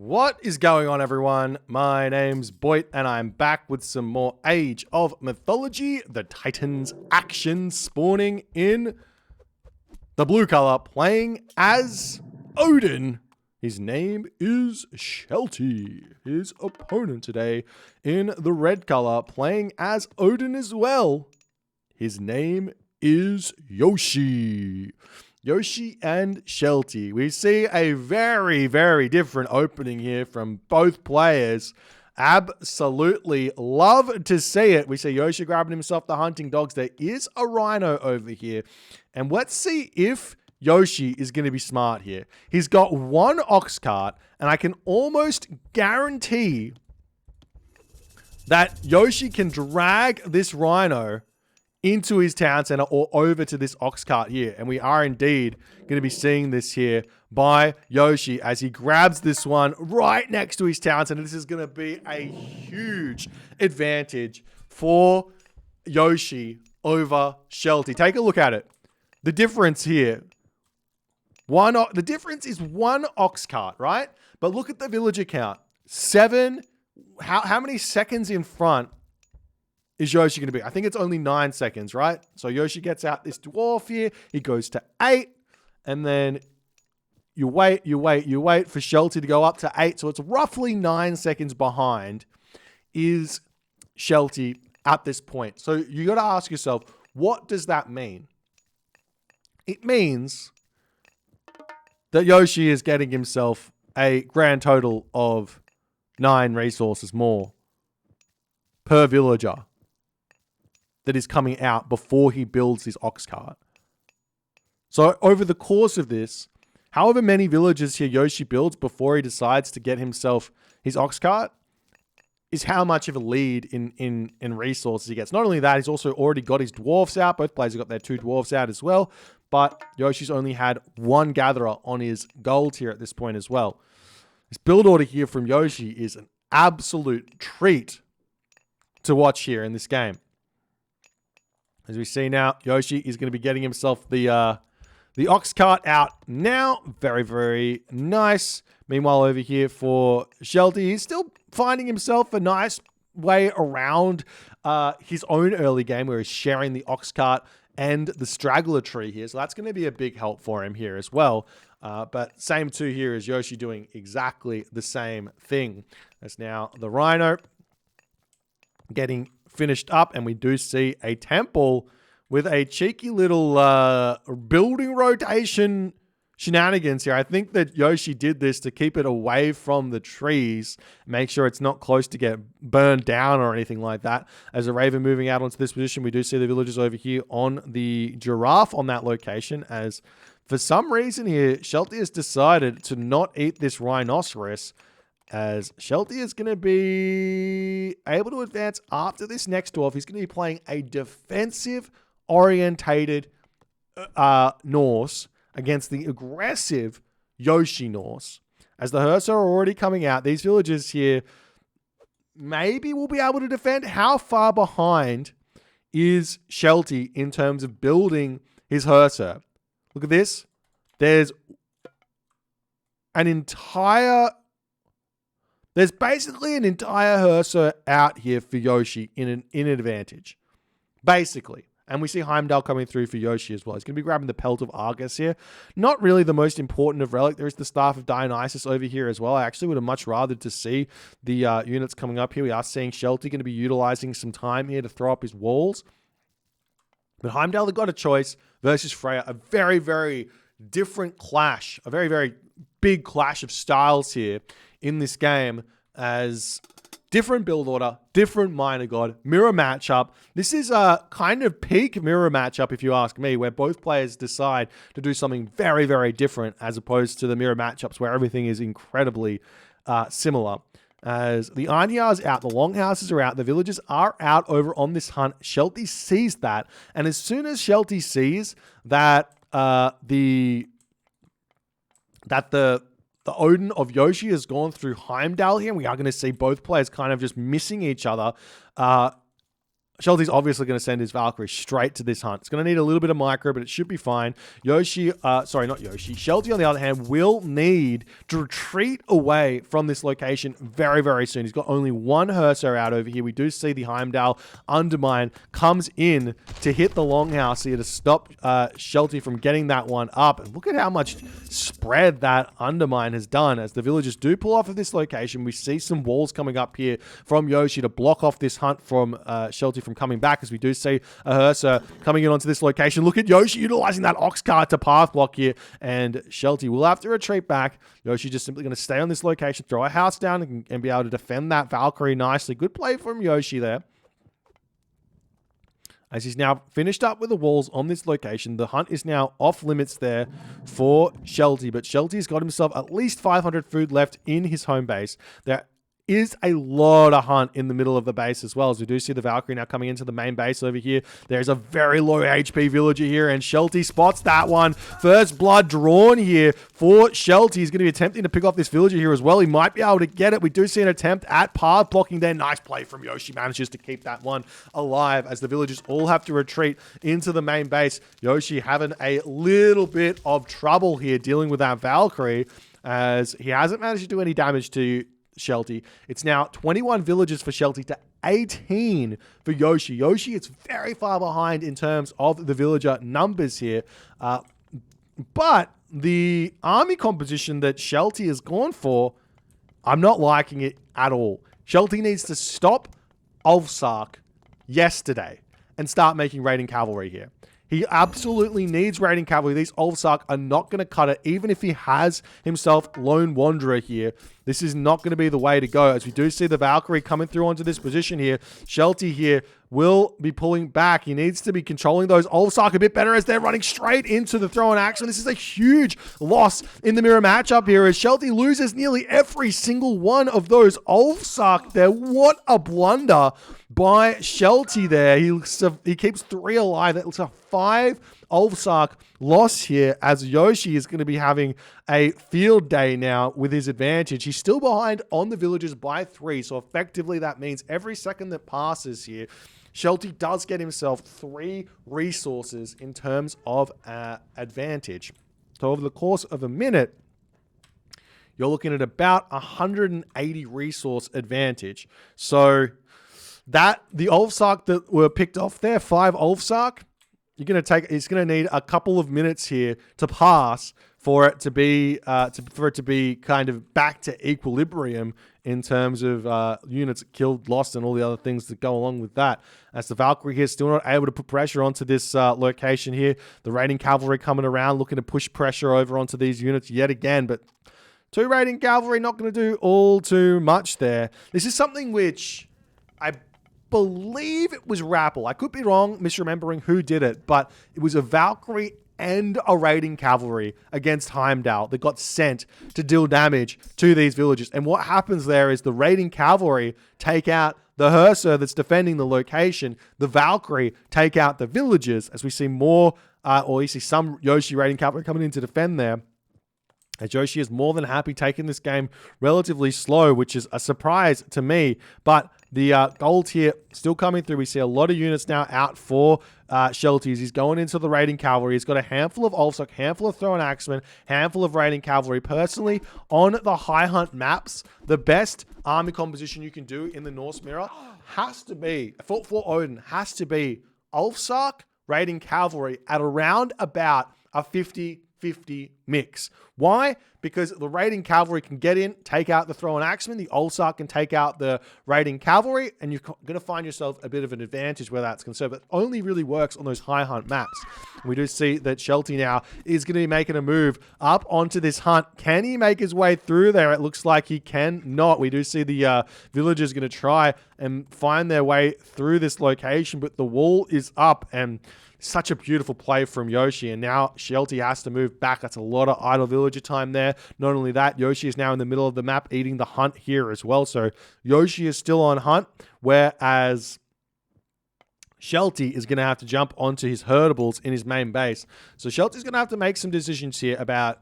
What is going on, everyone? My name's Boit, and I'm back with some more Age of Mythology. The Titans action spawning in the blue color, playing as Odin. His name is Shelty. His opponent today in the red color, playing as Odin as well. His name is Yoshii. Yoshii and Shelty. We see a very, very different opening here from both players. Absolutely love to see it. We see Yoshii grabbing himself the hunting dogs. There is a rhino over here. And let's see if Yoshii is going to be smart here. He's got one ox cart, and I can almost guarantee that Yoshii can drag this rhino into his town center or over to this ox cart here. And we are indeed going to be seeing this here by Yoshii as he grabs this one right next to his town center. This is going to be a huge advantage for Yoshii over Shelty. Take a look at it. The difference here. The difference is one ox cart, right? But look at the villager count. 7. How many seconds in front is Yoshii going to be? I think it's only 9 seconds, right? So Yoshii gets out this dwarf here. He goes to 8. And then you wait for Shelty to go up to 8. So it's roughly 9 seconds behind is Shelty at this point. So you got to ask yourself, what does that mean? It means that Yoshii is getting himself a grand total of 9 resources more per villager that is coming out before he builds his ox cart. So over the course of this, however many villages here Yoshii builds before he decides to get himself his ox cart is how much of a lead in resources he gets. Not only that, he's also already got his dwarfs out. Both players have got their 2 dwarfs out as well. But Yoshii's only had 1 gatherer on his gold tier at this point as well. This build order here from Yoshii is an absolute treat to watch here in this game. As we see now, Yoshii is going to be getting himself the ox cart out now. Very, very nice. Meanwhile, over here for Shelty, he's still finding himself a nice way around his own early game where he's sharing the ox cart and the straggler tree here. So that's going to be a big help for him here as well. But same too here is Yoshii doing exactly the same thing. That's now the rhino getting finished up, and we do see a temple with a cheeky little building rotation shenanigans here. I think that Yoshii did this to keep it away from the trees, make sure it's not close to get burned down or anything like that. As a raven moving out onto this position, we do see the villagers over here on the giraffe on that location, as for some reason here, Shelty has decided to not eat this rhinoceros, as Shelty is going to be able to advance after this next dwarf. He's going to be playing a defensive-orientated Norse against the aggressive Yoshii Norse. As the Hursa are already coming out, these villagers here maybe will be able to defend. How far behind is Shelty in terms of building his Hursa? Look at this. There's basically an entire Hursa out here for Yoshii in an advantage. Basically. And we see Heimdall coming through for Yoshii as well. He's going to be grabbing the Pelt of Argus here. Not really the most important of relic. There is the Staff of Dionysus over here as well. I actually would have much rather to see the units coming up here. We are seeing Shelty going to be utilizing some time here to throw up his walls. But Heimdall have got a choice versus Freya. A very, very different clash. A very, very big clash of styles here in this game, as different build order, different minor god, mirror matchup. This is a kind of peak mirror matchup, if you ask me, where both players decide to do something very, very different, as opposed to the mirror matchups where everything is incredibly similar. As the Anyar's out, the Longhouses are out, the villagers are out over on this hunt. Shelty sees that, and as soon as Shelty sees that the Odin of Yoshii has gone through Heimdall here, and we are going to see both players kind of just missing each other. Shelty's obviously going to send his Valkyrie straight to this hunt. It's going to need a little bit of micro, but it should be fine. Yoshii, sorry, not Yoshii. Shelty, on the other hand, will need to retreat away from this location very, very soon. He's got only one Hearser out over here. We do see the Heimdall Undermine comes in to hit the Longhouse here to stop Shelty from getting that one up. And look at how much spread that Undermine has done as the villagers do pull off of this location. We see some walls coming up here from Yoshii to block off this hunt from Shelty from coming back, as we do see a Hearser coming in onto this location. Look at Yoshii utilizing that ox cart to path block here, and Shelty will have to retreat back. Yoshii just simply going to stay on this location, throw a house down, and be able to defend that Valkyrie nicely. Good play from Yoshii there, as he's now finished up with the walls on this location. The hunt is now off limits there for Shelty, but Shelty's got himself at least 500 food left in his home base. There is a lot of hunt in the middle of the base as well, as we do see the Valkyrie now coming into the main base over here. There's a very low HP villager here, and Shelty spots that one. First blood drawn here for Shelty. He's going to be attempting to pick off this villager here as well. He might be able to get it. We do see an attempt at path blocking there. Nice play from Yoshii. Manages to keep that one alive as the villagers all have to retreat into the main base. Yoshii having a little bit of trouble here dealing with that Valkyrie, as he hasn't managed to do any damage to Shelty. It's now 21 villagers for Shelty to 18 for Yoshii. Yoshii, it's very far behind in terms of the villager numbers here. But the army composition that Shelty has gone for, I'm not liking it at all. Shelty needs to stop Ulfsark yesterday and start making raiding cavalry here. He absolutely needs raiding cavalry. These Ulfsark are not going to cut it, even if he has himself Lone Wanderer here. This is not going to be the way to go, as we do see the Valkyrie coming through onto this position here. Shelty here will be pulling back. He needs to be controlling those Ulfsark a bit better as they're running straight into the throw and action. This is a huge loss in the mirror matchup here, as Shelty loses nearly every single one of those Ulfsark there. What a blunder by Shelty there. He keeps 3 alive. That looks like 5 Ulfsark loss here, as Yoshii is going to be having a field day now with his advantage. He's still behind on the villagers by 3, so effectively that means every second that passes here, Shelty does get himself 3 resources in terms of advantage. So over the course of a minute, you're looking at about 180 resource advantage. So that the Ulfsark that were picked off there, 5 Ulfsark, it's going to need a couple of minutes here to pass for it to be kind of back to equilibrium in terms of units killed, lost, and all the other things that go along with that. As the Valkyrie here still not able to put pressure onto this location here. The raiding cavalry coming around looking to push pressure over onto these units yet again, but 2 raiding cavalry not going to do all too much there. This is something which I believe it was Rappel. I could be wrong, misremembering who did it, but it was a Valkyrie and a raiding cavalry against Heimdall that got sent to deal damage to these villagers. And what happens there is the raiding cavalry take out the Hearser that's defending the location. The Valkyrie take out the villagers, as we see more, or you see some Yoshii raiding cavalry coming in to defend there. As Yoshii is more than happy taking this game relatively slow, which is a surprise to me. But the gold here still coming through. We see a lot of units now out for Shelty. He's going into the raiding cavalry. He's got a handful of Ulfsark, handful of thrown axemen, handful of raiding cavalry. Personally, on the high hunt maps, the best army composition you can do in the Norse Mirror has to be, for Odin, has to be Ulfsark, raiding cavalry at around about a 50-50 mix. Why? Because the raiding cavalry can get in, take out the thrown axemen. The Ulfsark can take out the raiding cavalry, and you're going to find yourself a bit of an advantage where that's concerned. But it only really works on those high hunt maps. We do see that Shelty now is going to be making a move up onto this hunt. Can he make his way through there? It looks like he cannot. We do see the villagers going to try and find their way through this location, but the wall is up, and such a beautiful play from Yoshii, and now Shelty has to move back. That's a lot of idle villager time there. Not only that, Yoshii is now in the middle of the map eating the hunt here as well. So Yoshii is still on hunt, whereas Shelty is going to have to jump onto his herdables in his main base. So Shelty's going to have to make some decisions here about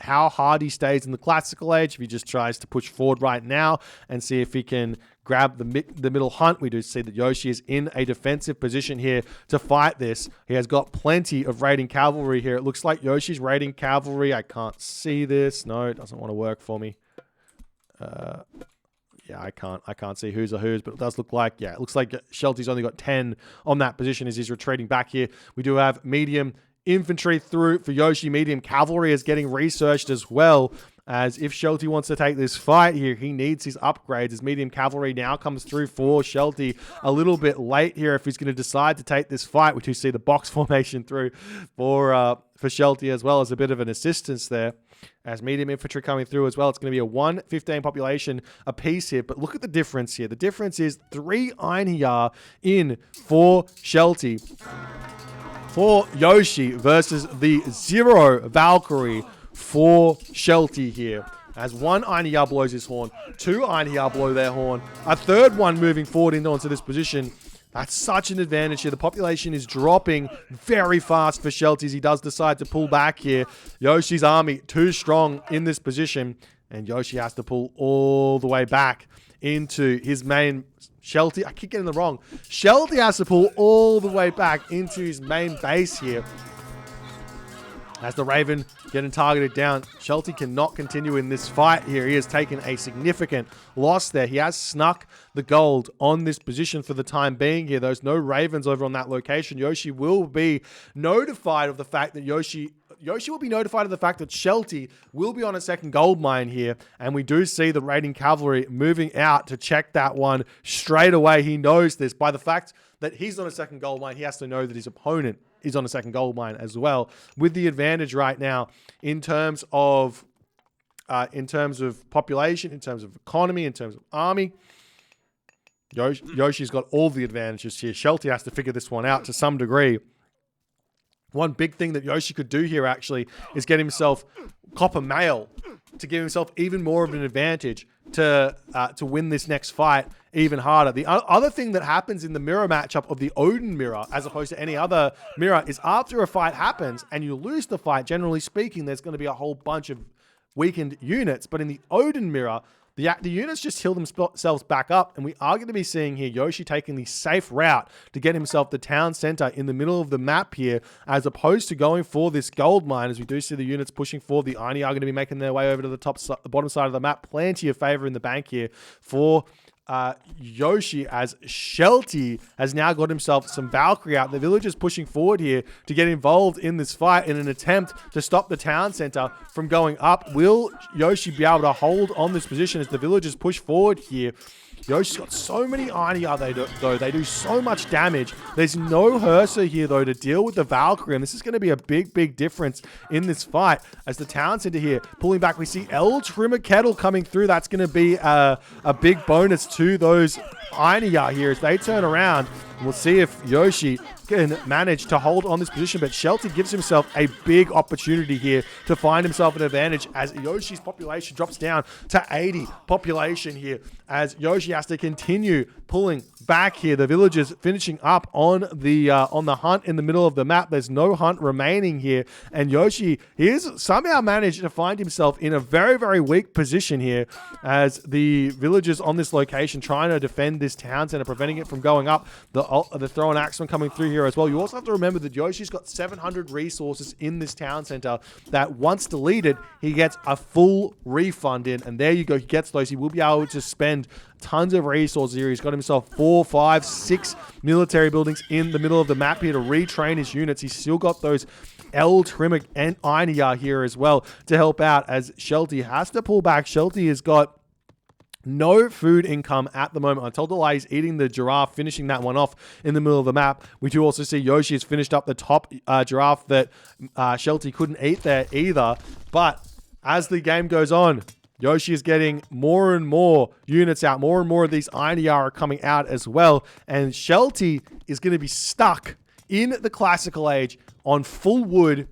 how hard he stays in the classical age. If he just tries to push forward right now and see if he can grab the middle hunt, we do see that Yoshii is in a defensive position here to fight this. He has got plenty of raiding cavalry here. It looks like Yoshii's raiding cavalry. I can't see this. No, it doesn't want to work for me. Yeah, I can't see who's or who's, but it does look like, yeah, it looks like Shelty's only got 10 on that position as he's retreating back here. We do have medium infantry through for Yoshii. Medium cavalry is getting researched as well, as if Shelty wants to take this fight here, he needs his upgrades as medium cavalry now comes through for Shelty a little bit late here if he's going to decide to take this fight. We do see the box formation through for Shelty as well as a bit of an assistance there. As medium infantry coming through as well, it's going to be a 115 population apiece here. But look at the difference here. The difference is 3 Einherjar in for Shelty. For Yoshii versus the 0 Valkyrie for Shelty here. As 1 Einherjar blows his horn, 2 Einherjar blow their horn, a 3rd one moving forward into this position. That's such an advantage here. The population is dropping very fast for Shelty as he does decide to pull back here. Yoshii's army too strong in this position, and Yoshii has to pull all the way back into his main... Shelty, I keep getting the wrong. Shelty has to pull all the way back into his main base here. As the Raven getting targeted down, Shelty cannot continue in this fight here. He has taken a significant loss there. He has snuck the gold on this position for the time being here. There's no Ravens over on that location. Yoshii will be notified of the fact that Yoshii will be notified of the fact that Shelty will be on a second gold mine here. And we do see the raiding cavalry moving out to check that one straight away. He knows this. By the fact that he's on a second gold mine, he has to know that his opponent is on a second gold mine as well. With the advantage right now in terms of population, in terms of economy, in terms of army, Yoshii's got all the advantages here. Shelty has to figure this one out to some degree. One big thing that Yoshii could do here actually is get himself copper mail to give himself even more of an advantage to win this next fight even harder. The other thing that happens in the mirror matchup of the Odin mirror, as opposed to any other mirror, is after a fight happens and you lose the fight, generally speaking, there's going to be a whole bunch of weakened units. But in the Odin mirror, the units just heal themselves back up, and we are going to be seeing here Yoshii taking the safe route to get himself the town center in the middle of the map here, as opposed to going for this gold mine, as we do see the units pushing forward. The Aini are going to be making their way over to the bottom side of the map. Plenty of favor in the bank here for Yoshii, as Shelty has now got himself some Valkyrie out. The villagers pushing forward here to get involved in this fight in an attempt to stop the town center from going up. Will Yoshii be able to hold on this position as the villagers push forward here? Yoshii's got so many Einherjar though. They do so much damage. There's no Hearser here though to deal with the Valkyrie, and this is going to be a big difference in this fight. As the town center here pulling back, we see El Trimmer Kettle coming through. That's going to be a big bonus to those Einherjar here as they turn around. We'll see if Yoshii can manage to hold on this position, but Shelty gives himself a big opportunity here to find himself an advantage as Yoshii's population drops down to 80 population here, as Yoshii has to continue pulling back here. The villagers finishing up on the hunt in the middle of the map. There's no hunt remaining here, and Yoshii is somehow managed to find himself in a very weak position here, as the villagers on this location trying to defend this town center, preventing it from going up. The throw-in axeman coming through here as well. You also have to remember that Yoshii's got 700 resources in this town center that once deleted, he gets a full refund in, and there you go. He gets those. He will be able to spend tons of resources here. He's got himself 4, 5, 6 military buildings in the middle of the map here to retrain his units. He's still got those El Trimmer and Einherjar here as well to help out, as Shelty has to pull back. Shelty has got no food income at the moment. I told the lie, he's eating the giraffe, finishing that one off in the middle of the map. We do also see Yoshii has finished up the top giraffe that Shelty couldn't eat there either. But as the game goes on, Yoshii is getting more and more units out. More and more of these Einherjar are coming out as well. And Shelty is going to be stuck in the classical age on full wood,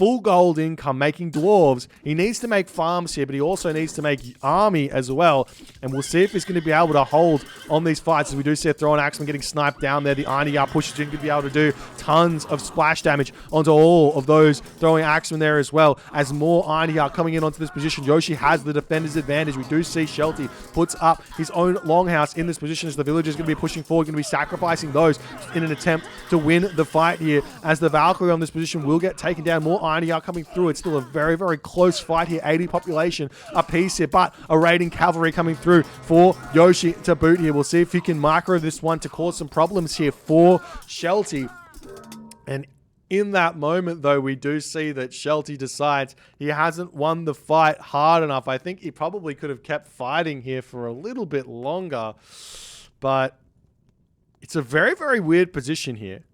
full gold income, making dwarves. He needs to make farms here, but he also needs to make army as well. And we'll see if he's going to be able to hold on these fights, as we do see a throwing axeman getting sniped down there. The Arniar pushes in to be able to do tons of splash damage onto all of those throwing axemen there as well. As more Arniar coming in onto this position, Yoshii has the defender's advantage. We do see Shelty puts up his own longhouse in this position as the villagers going to be pushing forward, going to be sacrificing those in an attempt to win the fight here, as the Valkyrie on this position will get taken down. More Arniar coming through. It's still a very, very close fight here. 80 population apiece here, but a raiding cavalry coming through for Yoshii to boot here. We'll see if he can micro this one to cause some problems here for Shelty. And in that moment, though, we do see that Shelty decides he hasn't won the fight hard enough. I think he probably could have kept fighting here for a little bit longer, but it's a very, very weird position here.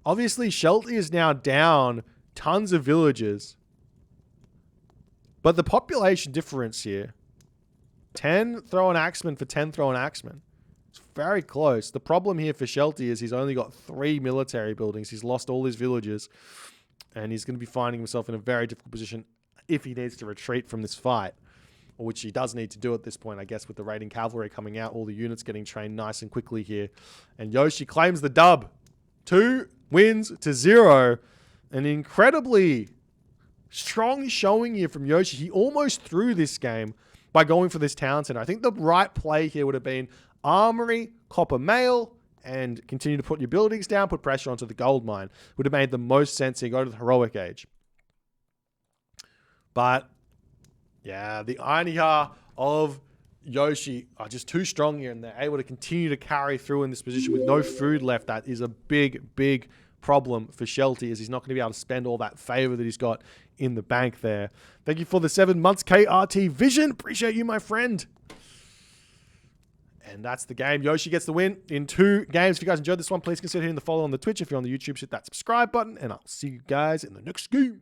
Obviously, Shelty is now down tons of villagers, but the population difference here, 10 throwing axemen for 10 throwing axemen. It's very close. The problem here for Shelty is he's only got 3 military buildings. He's lost all his villagers, and he's going to be finding himself in a very difficult position if he needs to retreat from this fight, or which he does need to do at this point, I guess, with the raiding cavalry coming out, all the units getting trained nice and quickly here. And Yoshii claims the dub. 2 wins to 0. An incredibly strong showing here from Yoshii. He almost threw this game by going for this town center. I think the right play here would have been armory, copper mail, and continue to put your buildings down, put pressure onto the gold mine. Would have made the most sense here. Go to the heroic age. But yeah, the Arniar of Yoshii are just too strong here, and they're able to continue to carry through in this position with no food left. That is a big, big problem for Shelty, as he's not going to be able to spend all that favor that he's got in the bank there. Thank you for the 7 months, KRT Vision. Appreciate you, my friend. And that's the game. Yoshii gets the win in 2 games. If you guys enjoyed this one, please consider hitting the follow on the Twitch. If you're on the YouTube, hit that subscribe button, and I'll see you guys in the next game.